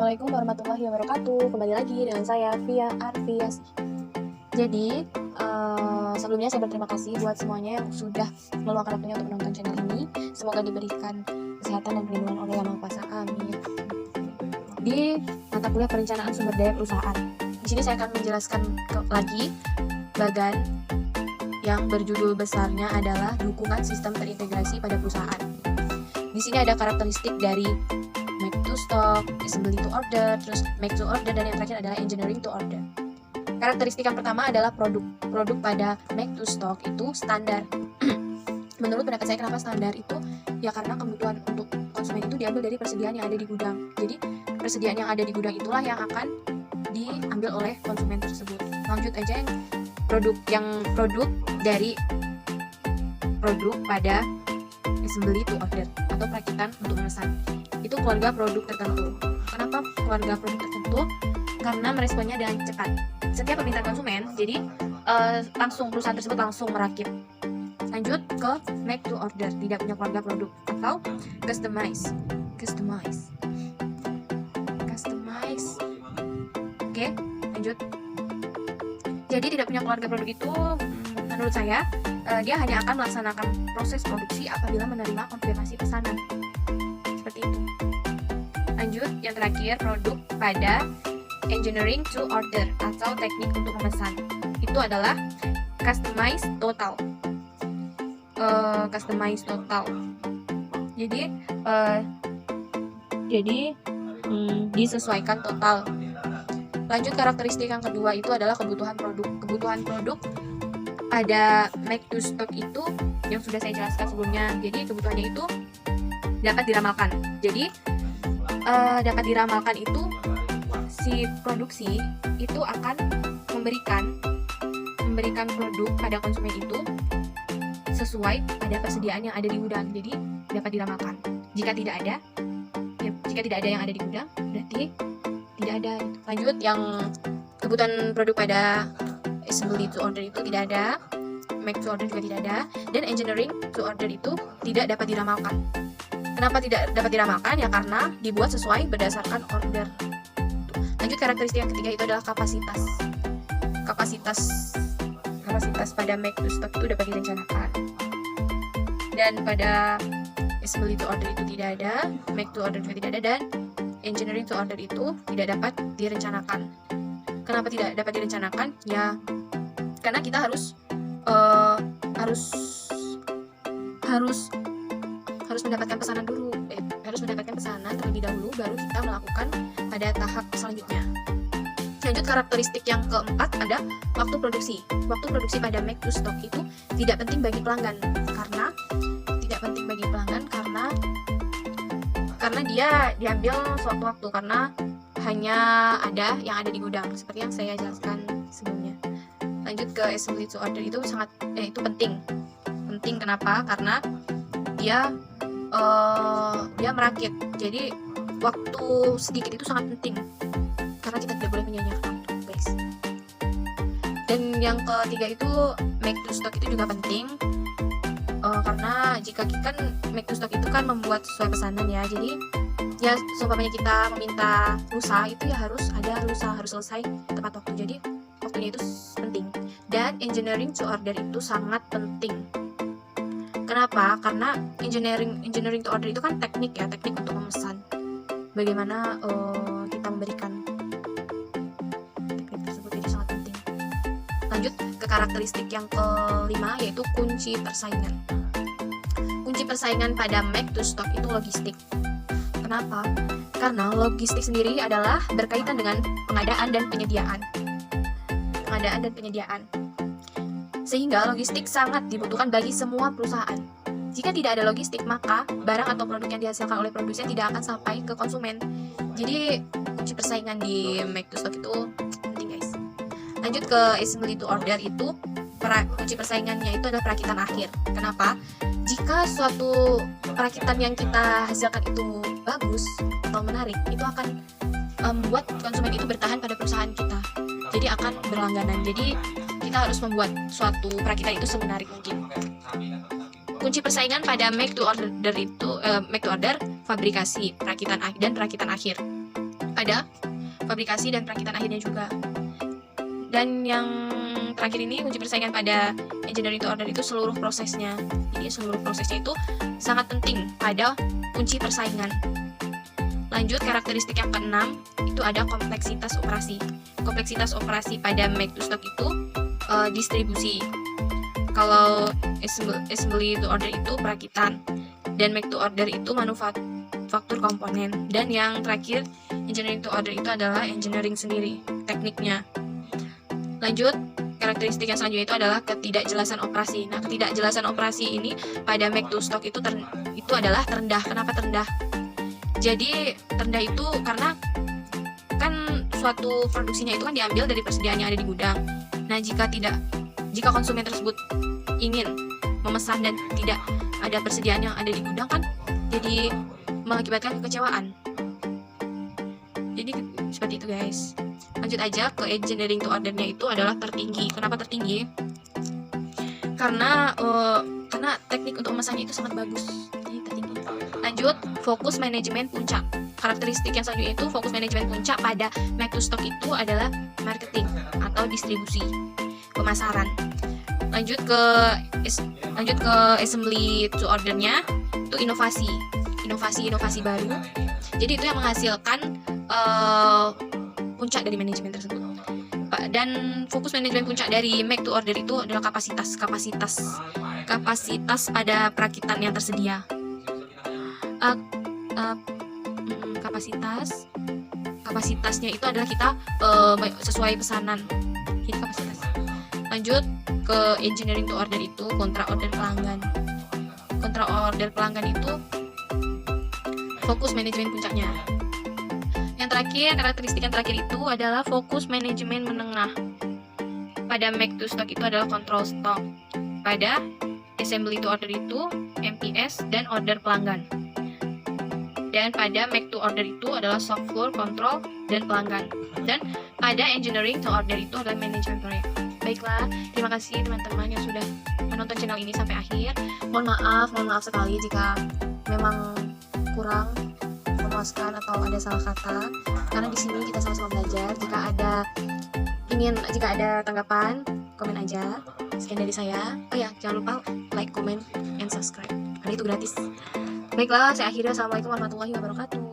Assalamualaikum warahmatullahi wabarakatuh. Kembali lagi dengan saya Via Arfias. Jadi sebelumnya saya berterima kasih buat semuanya yang sudah meluangkan waktunya untuk menonton channel ini. Semoga diberikan kesehatan dan perlindungan oleh Yang Maha Kuasa. Amin. Di mata kuliah perencanaan sumber daya perusahaan, di sini saya akan menjelaskan lagi bagan yang berjudul besarnya adalah dukungan sistem terintegrasi pada perusahaan. Di sini ada karakteristik dari make to stock, assembly to order, terus make to order, dan yang terakhir adalah engineering to order. Karakteristik yang pertama adalah produk. Produk pada make to stock itu standar. Menurut pendapat saya, kenapa standar itu? Ya karena kebutuhan untuk konsumen itu diambil dari persediaan yang ada di gudang. Jadi persediaan yang ada di gudang itulah yang akan diambil oleh konsumen tersebut. Lanjut aja yang produk dari produk pada assembly to order atau perakitan untuk memesan. Itu keluarga produk tertentu. Kenapa keluarga produk tertentu? Karena meresponnya dengan cepat. Setiap permintaan konsumen, jadi langsung perusahaan tersebut langsung merakit. Lanjut ke make to order, tidak punya keluarga produk, atau customize. Oke, lanjut. Jadi tidak punya keluarga produk itu, menurut saya, dia hanya akan melaksanakan proses produksi apabila menerima konfirmasi pesanan. Seperti itu. Lanjut, yang terakhir, produk pada engineering to order atau teknik untuk memesan. Itu adalah customize total. Jadi disesuaikan total. Lanjut, karakteristik yang kedua itu adalah kebutuhan produk. Kebutuhan produk pada make to stock itu yang sudah saya jelaskan sebelumnya. Jadi kebutuhannya itu dapat diramalkan. Jadi dapat diramalkan itu si produksi itu akan memberikan produk pada konsumen itu sesuai pada persediaan yang ada di gudang. Jadi dapat diramalkan. Jika tidak ada yang ada di gudang, berarti tidak ada. Lanjut, yang kebutuhan produk pada assembly to order itu tidak ada, make to order juga tidak ada, dan engineering to order itu tidak dapat diramalkan. Kenapa tidak dapat diramalkan? Ya karena dibuat sesuai berdasarkan order. Lanjut, karakteristik yang ketiga itu adalah kapasitas. Kapasitas pada make to stock itu dapat direncanakan, dan pada assembly to order itu tidak ada, make to order juga tidak ada, dan engineering to order itu tidak dapat direncanakan. Kenapa tidak dapat direncanakan? Ya karena kita harus mendapatkan pesanan dulu, harus mendapatkan pesanan terlebih dahulu, baru kita melakukan pada tahap selanjutnya. Lanjut, karakteristik yang keempat ada waktu produksi. Waktu produksi pada make to stock itu tidak penting bagi pelanggan. Karena dia diambil suatu waktu, karena hanya ada yang ada di gudang, seperti yang saya jelaskan sebelumnya. Lanjut ke assembly to order, itu itu penting. Kenapa? Karena dia merakit. Jadi waktu sedikit itu sangat penting, karena kita tidak boleh menyanyiakan waktu, guys. Dan yang ketiga itu make to stock itu juga penting, karena jika kita make to stock itu kan membuat sesuai pesanan ya. Jadi ya seumpamanya kita meminta lusa, itu ya harus ada lusa, harus selesai tepat waktu. Jadi waktunya itu penting. Dan engineering to order itu sangat penting. Kenapa? Karena engineering to order itu kan teknik untuk memesan. Bagaimana kita memberikan teknik tersebut, itu sangat penting. Lanjut ke karakteristik yang kelima, yaitu kunci persaingan. Kunci persaingan pada make to stock itu logistik. Kenapa? Karena logistik sendiri adalah berkaitan dengan pengadaan dan penyediaan. Sehingga logistik sangat dibutuhkan bagi semua perusahaan. Jika tidak ada logistik, maka barang atau produk yang dihasilkan oleh produsen tidak akan sampai ke konsumen. Jadi kunci persaingan di make to stock itu penting, guys. Lanjut ke assembly to order, itu kunci persaingannya itu adalah perakitan akhir. Kenapa? Jika suatu perakitan yang kita hasilkan itu bagus atau menarik, itu akan membuat konsumen itu bertahan pada perusahaan kita. Jadi akan berlangganan. Jadi kita harus membuat suatu perakitan itu semenarik mungkin. Kunci persaingan pada make to order itu fabrikasi, perakitan akhir. pada fabrikasi dan perakitan akhirnya juga. Dan yang terakhir ini kunci persaingan pada engineering to order itu seluruh prosesnya. Jadi seluruh prosesnya itu sangat penting pada kunci persaingan. Lanjut, karakteristik yang keenam itu ada kompleksitas operasi. Kompleksitas operasi pada make to stock itu distribusi. Kalau assembly to order itu perakitan, dan make to order itu manufaktur komponen. Dan yang terakhir, engineering to order itu adalah engineering sendiri, tekniknya. Lanjut, karakteristik yang selanjutnya itu adalah ketidakjelasan operasi. Nah, ketidakjelasan operasi ini pada make to stock itu adalah terendah. Kenapa terendah? Jadi terendah itu karena kan suatu produksinya itu kan diambil dari persediaan yang ada di gudang. Nah, jika konsumen tersebut ingin memesan dan tidak ada persediaan yang ada di gudang, kan jadi mengakibatkan kekecewaan. Jadi seperti itu, guys. Lanjut aja ke engineering to order-nya itu adalah tertinggi. Kenapa tertinggi? Karena teknik untuk memesannya itu sangat bagus. Jadi tertinggi. Lanjut, fokus manajemen puncak. Karakteristik yang selanjutnya itu fokus manajemen puncak pada make to stock itu adalah marketing atau distribusi, pemasaran. Lanjut ke assembly to order-nya itu inovasi baru. Jadi itu yang menghasilkan puncak dari manajemen tersebut. Dan fokus manajemen puncak dari make to order itu adalah kapasitas pada perakitan yang tersedia. Kapasitasnya itu adalah kita sesuai pesanan. Jadi kapasitas. Lanjut ke engineering to order itu kontra order pelanggan. Kontra order pelanggan itu fokus manajemen puncaknya. Yang terakhir, karakteristik yang terakhir itu adalah fokus manajemen menengah. Pada make to stock itu adalah control stock. Pada assembly to order itu MPS dan order pelanggan. Dan pada make to order itu adalah shop floor, control, dan pelanggan. Dan pada engineering to order itu adalah manajemen proyek. Baiklah, terima kasih teman-teman yang sudah menonton channel ini sampai akhir. Mohon maaf sekali jika memang kurang memuaskan atau ada salah kata. Karena di sini kita sama-sama belajar. Jika ada tanggapan, komen aja. Sekian dari saya. Oh ya, jangan lupa like, comment, and subscribe. Karena itu gratis. Baiklah, saya akhiri. Assalamualaikum warahmatullahi wabarakatuh.